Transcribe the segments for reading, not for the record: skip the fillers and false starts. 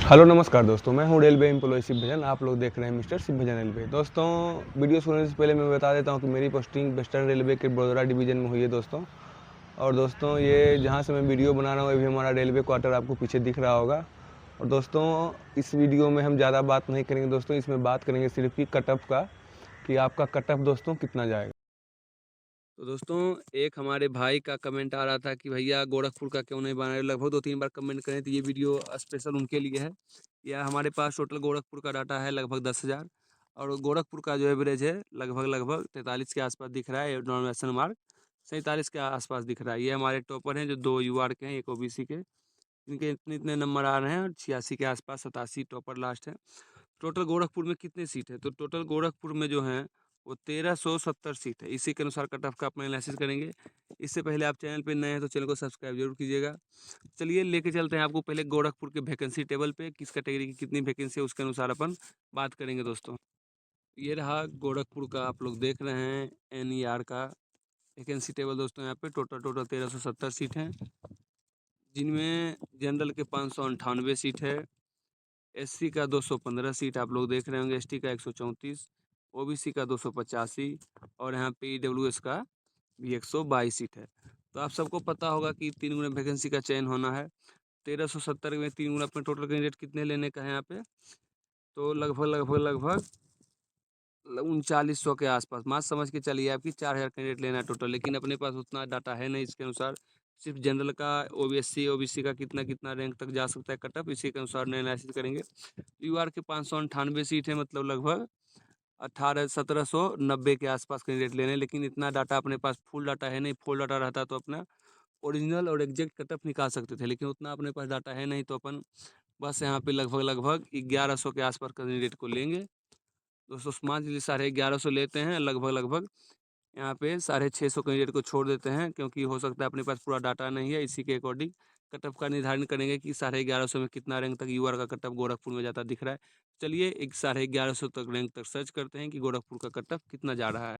Hello नमस्कार दोस्तों, मैं हूँ रेलवे एम्प्लॉय शिव भजन। आप लोग देख रहे हैं मिस्टर शिव भजन रेलवे। दोस्तों, वीडियो शुरू होने से पहले मैं बता देता हूँ कि मेरी पोस्टिंग वेस्टर्न रेलवे के बड़ोदरा डिवीज़न में हुई है दोस्तों। और दोस्तों, ये जहाँ से मैं वीडियो बना रहा हूँ, ये भी हमारा रेलवे क्वार्टर आपको पीछे दिख रहा होगा। और दोस्तों, इस वीडियो में हम ज़्यादा बात नहीं करेंगे दोस्तों, इसमें बात करेंगे सिर्फ कि कट ऑफ का, कि आपका कट ऑफ दोस्तों कितना जाएगा। तो दोस्तों, एक हमारे भाई का कमेंट आ रहा था कि भैया गोरखपुर का क्यों नहीं बना रहे। लगभग 2-3 बार कमेंट करें, तो ये वीडियो स्पेशल उनके लिए है। या हमारे पास टोटल गोरखपुर का डाटा है लगभग 10,000, और गोरखपुर का जो एवरेज है लगभग 43 के आसपास दिख रहा है। नॉमिनेशन मार्क 47 के आसपास दिख रहा है। ये हमारे टॉपर हैं जो 2 यूआर के हैं, एक ओबीसी के। इनके इतने इतने नंबर आ रहे हैं, और 86 के आसपास 87 टॉपर लास्ट है। टोटल गोरखपुर में कितने सीट है? तो टोटल गोरखपुर में जो है वो 1370 सीट है। इसी के अनुसार कट ऑफ का अपना एनालिसिस करेंगे। इससे पहले आप चैनल पे नए हैं तो चैनल को सब्सक्राइब जरूर कीजिएगा। चलिए लेके चलते हैं आपको पहले गोरखपुर के वैकेंसी टेबल पे, किस कैटेगरी की कितनी वैकेंसी है उसके अनुसार अपन बात करेंगे दोस्तों। ये रहा गोरखपुर का, आप लोग देख रहे हैं एनईआर का वैकेंसी टेबल दोस्तों। यहाँ पे टोटल 1370 सीट हैं, जिनमें जनरल के 598 सीट है, एससी का 215 सीट आप लोग देख रहे होंगे, एसटी का 134, ओबीसी का 285, और यहाँ पे ईडब्ल्यूएस का भी 122 सीट है। तो आप सबको पता होगा कि 3 गुना वैकेंसी का चयन होना है। 1370 में 3 गुना अपने टोटल कैंडिडेट कितने लेने का है यहाँ पे? तो लगभग 3900 के आसपास, मास समझ के चलिए आपकी 4000 कैंडिडेट लेना है टोटल। लेकिन अपने पास उतना डाटा है नहीं, इसके अनुसार सिर्फ जनरल का, ओबीसी ओबीसी का कितना कितना रैंक तक जा सकता है कट ऑफ, इसी के अनुसार एनालिसिस करेंगे। यूआर के 598 सीट है, मतलब लगभग 1790 के आसपास कैंडिडेट लेने। लेकिन इतना डाटा अपने पास फुल डाटा है नहीं। फुल डाटा रहता तो अपना ओरिजिनल और एग्जैक्ट कट ऑफ निकाल सकते थे, लेकिन उतना अपने पास डाटा है नहीं, तो अपन बस यहाँ पे लगभग 1100 के आसपास कैंडिडेट को लेंगे दोस्तों। मान लीजिए 1150 लेते हैं, लगभग यहाँ पे 650 कैंडिडेट को छोड़ देते हैं, क्योंकि हो सकता है अपने पास पूरा डाटा नहीं है। इसी के अकॉर्डिंग कट ऑफ का निर्धारण करेंगे कि 1150 में कितना रैंक तक यूआर का कट ऑफ गोरखपुर में जाता दिख रहा है। चलिए एक 1150 तक रैंक तक सर्च करते हैं कि गोरखपुर का कट ऑफ कितना जा रहा है।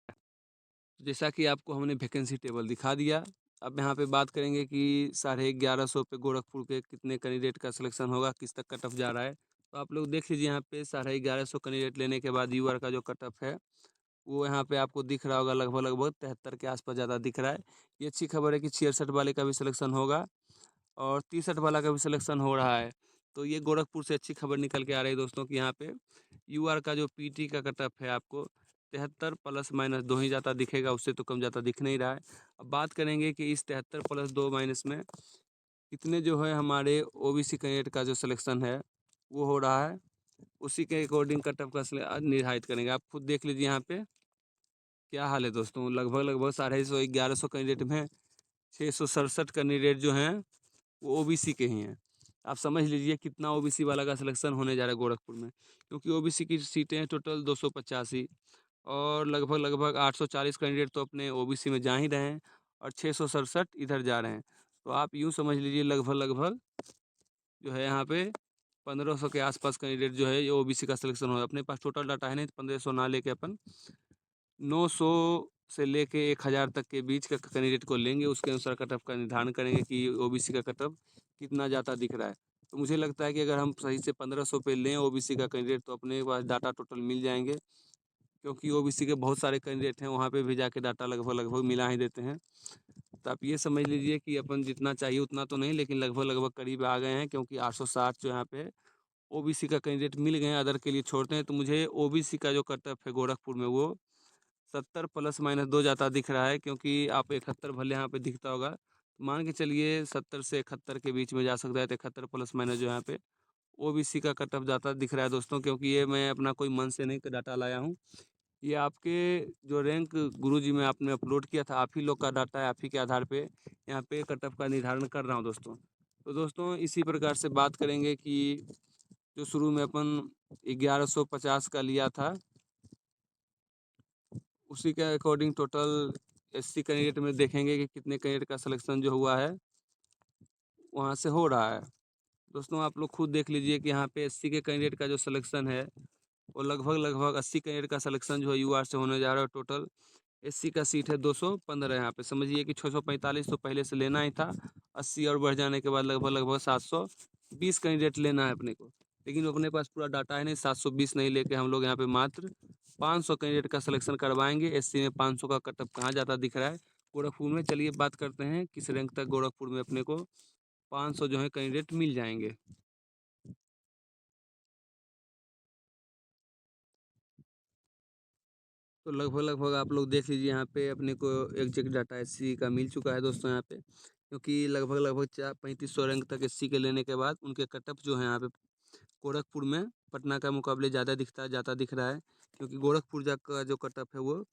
जैसा कि आपको हमने वैकेंसी टेबल दिखा दिया, अब यहाँ पे बात करेंगे कि 1150 पे गोरखपुर के कितने कैंडिडेट का सिलेक्शन होगा, किस तक कट ऑफ जा रहा है। तो आप लोग देख लीजिए, यहाँ पे 1150 कैंडिडेट लेने के बाद यूआर का जो कट ऑफ है वो यहाँ पे आपको दिख रहा होगा, लगभग 73 के आसपास ज़्यादा दिख रहा है। ये अच्छी खबर है कि 66 वाले का भी सिलेक्शन होगा, और 63 वाला का भी सिलेक्शन हो रहा है। तो ये गोरखपुर से अच्छी खबर निकल के आ रही है दोस्तों कि यहाँ पे यूआर का जो पीटी का कट ऑफ है आपको 73 प्लस माइनस 2 ही जाता दिखेगा, उससे तो कम जाता दिख नहीं रहा है। अब बात करेंगे कि इस 73 प्लस 2 माइनस में कितने जो है हमारे ओबीसी कैंडिडेट का जो सिलेक्शन है वो हो रहा है। उसी के अकॉर्डिंग कट ऑफ का निर्धारित करेंगे। आप खुद देख लीजिए यहाँ पे क्या हाल है दोस्तों। लगभग 1150 कैंडिडेट में 667 कैंडिडेट जो हैं वो ओबीसी के ही हैं। आप समझ लीजिए कितना ओबीसी वाला का सिलेक्शन होने जा रहा है गोरखपुर में, क्योंकि ओबीसी की सीटें हैं टोटल 285, और लगभग 840 कैंडिडेट तो अपने ओबीसी में जा ही रहे हैं, और 667 इधर जा रहे हैं। तो आप यूँ समझ लीजिए लगभग जो है यहाँ पे 1500 के आसपास कैंडिडेट जो है ये ओबीसी का सिलेक्शन हो। अपने पास टोटल डाटा है नहीं, तो 1500 ना लेके अपन 900 से लेके 1000 तक के बीच का कैंडिडेट को लेंगे। उसके अनुसार कट ऑफ का निर्धारण करेंगे कि ओबीसी का कट ऑफ कितना जाता दिख रहा है। तो मुझे लगता है कि अगर हम सही से 1500 पे लें ओबीसी का कैंडिडेट, तो अपने पास डाटा टोटल मिल जाएंगे, क्योंकि ओबीसी के बहुत सारे कैंडिडेट हैं, वहाँ पे भी जाके डाटा लगभग मिला ही देते हैं। तो आप ये समझ लीजिए कि अपन जितना चाहिए उतना तो नहीं, लेकिन लगभग करीब आ गए हैं, क्योंकि 860 जो यहाँ पे ओबीसी का कैंडिडेट मिल गए हैं। अदर के लिए छोड़ते हैं, तो मुझे ओबीसी का जो कट ऑफ है गोरखपुर में वो 70 प्लस माइनस 2 जाता दिख रहा है, क्योंकि आप 71 भले यहाँ पे दिखता होगा, तो मान के चलिए 70 से 71 के बीच में जा सकता है। तो 71 प्लस माइनस जो यहाँ पे ओबीसी का कट ऑफ जाता दिख रहा है दोस्तों, क्योंकि ये मैं अपना कोई मन से नहीं डाटा लाया हूँ। ये आपके जो रैंक गुरुजी में आपने अपलोड किया था, आप ही लोग का डाटा है, आप ही के आधार पे यहाँ पे कट ऑफ का निर्धारण कर रहा हूँ दोस्तों। तो दोस्तों, इसी प्रकार से बात करेंगे कि जो शुरू में अपन 1150 का लिया था, उसी के अकॉर्डिंग टोटल एससी कैंडिडेट में देखेंगे कि कितने कैंडिडेट का सिलेक्शन जो हुआ है वहाँ से हो रहा है। दोस्तों, आप लोग खुद देख लीजिए कि यहाँ पे एससी के कैंडिडेट का जो सिलेक्शन है वो लगभग 80 कैंडिडेट का सिलेक्शन जो है यूआर से होने जा रहा है। टोटल एससी का सीट है 215। यहाँ पे समझिए कि 645 तो पहले से लेना ही था, 80 और बढ़ जाने के बाद लगभग 720 कैंडिडेट लेना है अपने को। लेकिन अपने पास पूरा डाटा है नहीं, 720 नहीं लेके हम लोग यहाँ पे मात्र 500 कैंडिडेट का सिलेक्शन करवाएंगे। एससी में 500 का कटअप कहाँ जाता दिख रहा है गोरखपुर में। चलिए बात करते हैं किस रैंक तक गोरखपुर में अपने को 500 जो है कैंडिडेट मिल जाएंगे। तो लगभग लगभग आप लोग देख लीजिए, यहाँ पे अपने को एग्जैक्ट डाटा एससी का मिल चुका है दोस्तों यहाँ पे, क्योंकि लगभग लगभग 3500 रैंक तक एससी के लेने के बाद उनके कटअप जो है यहाँ पे गोरखपुर में पटना का मुकाबले ज़्यादा जाता दिख रहा है, क्योंकि गोरखपुर का जो कटअप है वो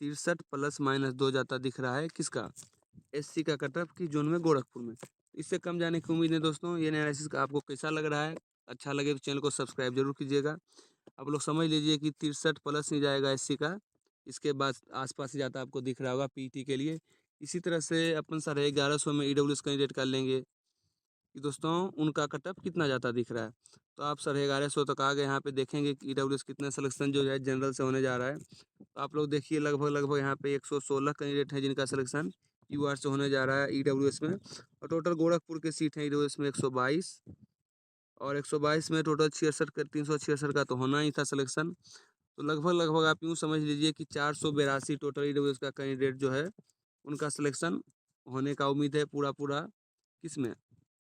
63 +- 2 जाता दिख रहा है। किसका? एससी का कटअप की जोन में गोरखपुर में। इससे कम जाने की उम्मीद है दोस्तों। ये एनालिसिस आपको कैसा लग रहा है? अच्छा लगे तो चैनल को सब्सक्राइब जरूर कीजिएगा। आप लोग समझ लीजिए कि 63 प्लस ही जाएगा एससी का, इसके बाद आसपास ही जाता आपको दिख रहा होगा पीटी के लिए। इसी तरह से अपन 1150 में ईडब्ल्यूएस कैंडिडेट कर लेंगे कि दोस्तों उनका कटअप कितना जाता दिख रहा है। तो आप 1150 तक आ गए, यहाँ पे देखेंगे कि ईडब्ल्यूएस कितने सिलेक्शन जो है जनरल से होने जा रहा है। तो आप लोग देखिए लगभग लगभग यहाँ पे 116 कैंडिडेट हैं जिनका सिलेक्शन यूआर से होने जा रहा है ईडब्ल्यूएस में। और टोटल गोरखपुर के सीट हैं ईडब्ल्यूएस में 122, और 122 में टोटल 66 का 366 का तो होना ही था सिलेक्शन। तो लगभग लगभग आप यूँ समझ लीजिए कि 482 टोटल ईडब्ल्यूएस का कैंडिडेट जो है उनका सिलेक्शन होने का उम्मीद है पूरा पूरा। किस में?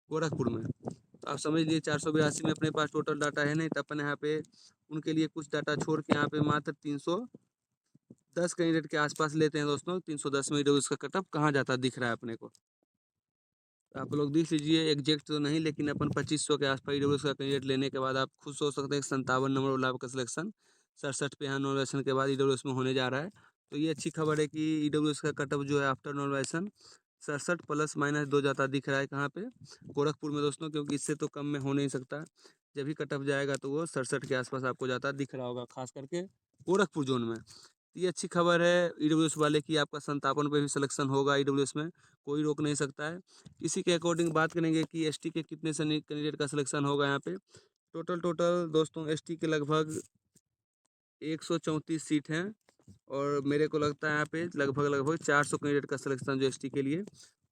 गोरखपुर में। तो आप समझ लीजिए 482 में अपने पास टोटल डाटा है नहीं, तो अपन यहाँ पे उनके लिए कुछ डाटा छोड़ के यहाँ पे मात्र 310 कैंडिडेट के आसपास लेते हैं दोस्तों। 310 में ईडब्ल्यूएस का कटअप कहाँ जाता दिख रहा है अपने को। आप लोग देख लीजिए, एग्जैक्ट तो नहीं लेकिन अपन 2500 के आसपास ईडब्ल्यूएस का कैंडिडेट लेने के बाद आप खुद सोच सकते हैं कि 57 नंबर वाला आपका सिलेक्शन 67 पे यहाँ नॉन के बाद ईडब्ल्यूएस में होने जा रहा है। तो ये अच्छी खबर है कि ईडब्ल्यूएस का कटअप जो है आफ्टर नॉन 67 +- 2 जाता दिख रहा है कहाँ पे? गोरखपुर में दोस्तों, क्योंकि इससे तो कम में हो नहीं सकता। जब भी कटअप जाएगा तो वो 67 के आसपास आपको जाता दिख रहा होगा, खास करके गोरखपुर जोन में। तो ये अच्छी खबर है ईडब्ल्यूएस वाले की, आपका 57 पे भी सिलेक्शन होगा ईडब्ल्यूएस में, कोई रोक नहीं सकता है। इसी के अकॉर्डिंग बात करेंगे कि एसटी के कितने कैंडिडेट का सिलेक्शन होगा यहाँ पे। टोटल टोटल दोस्तों एसटी के लगभग 134 सीट हैं, और मेरे को लगता है यहाँ पे लगभग लगभग 400 कैंडिडेट का सिलेक्शन जो एसटी के लिए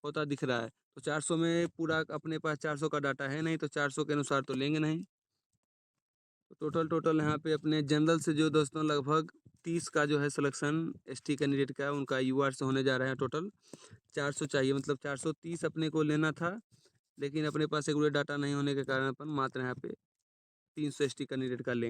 होता दिख रहा है। तो 400 में पूरा अपने पास 400 का डाटा है नहीं, तो 400 के अनुसार तो लेंगे नहीं। तो टोटल टोटल यहाँ पे अपने जनरल से जो दोस्तों लगभग 30 का जो है सिलेक्शन एसटी कैंडिडेट का उनका यूआर से होने जा रहा है। टोटल 400 चाहिए, मतलब 430 अपने को लेना था, लेकिन अपने पास एक डाटा नहीं होने के कारण अपन मात्र यहाँ पे 300 एसटी कैंडिडेट का लेंगे।